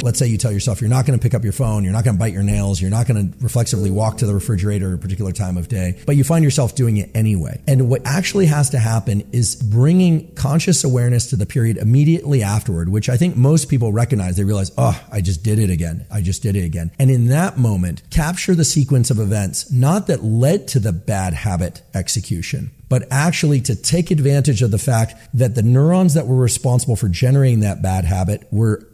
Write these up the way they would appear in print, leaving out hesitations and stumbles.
Let's say you tell yourself you're not going to pick up your phone, you're not going to bite your nails, you're not going to reflexively walk to the refrigerator at a particular time of day, but you find yourself doing it anyway. And what actually has to happen is bringing conscious awareness to the period immediately afterward, which I think most people recognize. They realize, oh, I just did it again. I just did it again. And in that moment, capture the sequence of events, not that led to the bad habit execution, but actually to take advantage of the fact that the neurons that were responsible for generating that bad habit were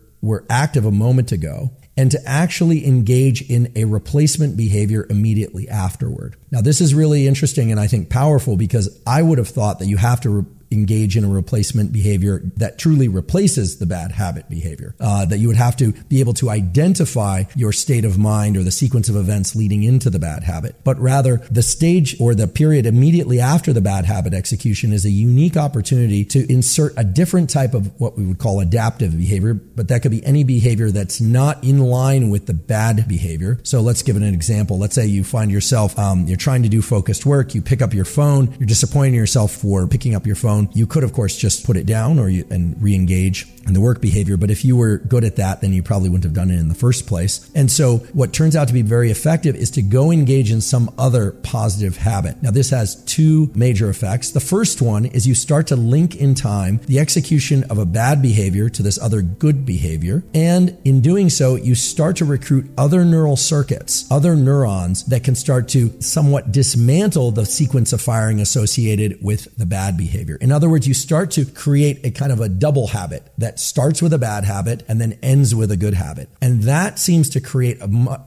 active a moment ago, and to actually engage in a replacement behavior immediately afterward. Now, this is really interesting and I think powerful, because I would have thought that you have to engage in a replacement behavior that truly replaces the bad habit behavior, that you would have to be able to identify your state of mind or the sequence of events leading into the bad habit. But rather, the stage or the period immediately after the bad habit execution is a unique opportunity to insert a different type of what we would call adaptive behavior, but that could be any behavior that's not in line with the bad behavior. So let's give it an example. Let's say you find yourself, you're trying to do focused work, you pick up your phone, you're disappointing yourself for picking up your phone. You could, of course, just put it down and re-engage in the work behavior. But if you were good at that, then you probably wouldn't have done it in the first place. And so what turns out to be very effective is to go engage in some other positive habit. Now, this has two major effects. The first one is you start to link in time the execution of a bad behavior to this other good behavior. And in doing so, you start to recruit other neural circuits, other neurons that can start to somewhat dismantle the sequence of firing associated with the bad behavior. In other words, you start to create a kind of a double habit that starts with a bad habit and then ends with a good habit. And that seems to create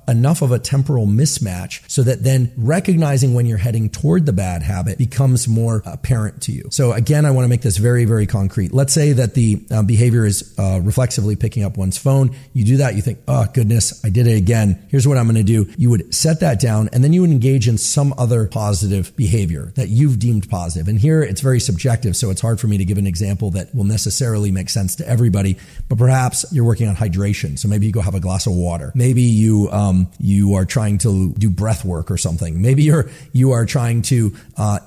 enough of a temporal mismatch so that then recognizing when you're heading toward the bad habit becomes more apparent to you. So again, I want to make this very, very concrete. Let's say that the behavior is reflexively picking up one's phone. You do that, you think, oh goodness, I did it again. Here's what I'm going to do. You would set that down and then you would engage in some other positive behavior that you've deemed positive. And here it's very subjective, so it's hard for me to give an example that will necessarily make sense to everybody, but perhaps you're working on hydration. So maybe you go have a glass of water. Maybe you are trying to do breath work or something. Maybe you are trying to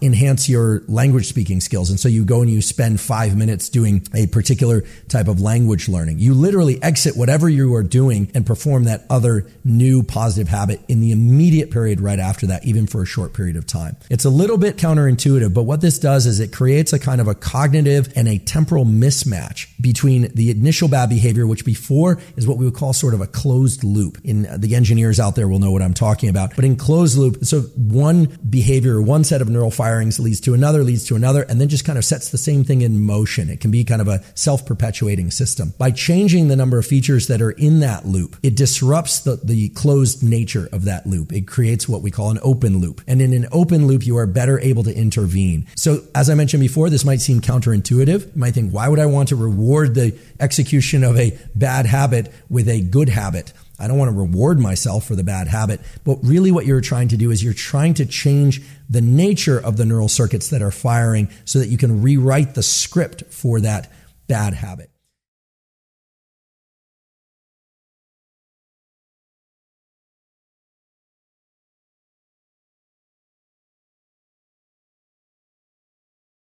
enhance your language speaking skills. And so you go and you spend 5 minutes doing a particular type of language learning. You literally exit whatever you are doing and perform that other new positive habit in the immediate period right after that, even for a short period of time. It's a little bit counterintuitive, but what this does is it creates a kind of a cognitive and a temporal mismatch between the initial bad behavior, which before is what we would call sort of a closed loop. In the engineers out there will know what I'm talking about. But in closed loop, so one behavior, one set of neural firings leads to another, and then just kind of sets the same thing in motion. It can be kind of a self-perpetuating system. By changing the number of features that are in that loop, it disrupts the closed nature of that loop. It creates what we call an open loop. And in an open loop, you are better able to intervene. So as I mentioned before, this might seem counterintuitive. You might think, why would I want to reward the execution of a bad habit with a good habit? I don't want to reward myself for the bad habit. But really what you're trying to do is you're trying to change the nature of the neural circuits that are firing so that you can rewrite the script for that bad habit.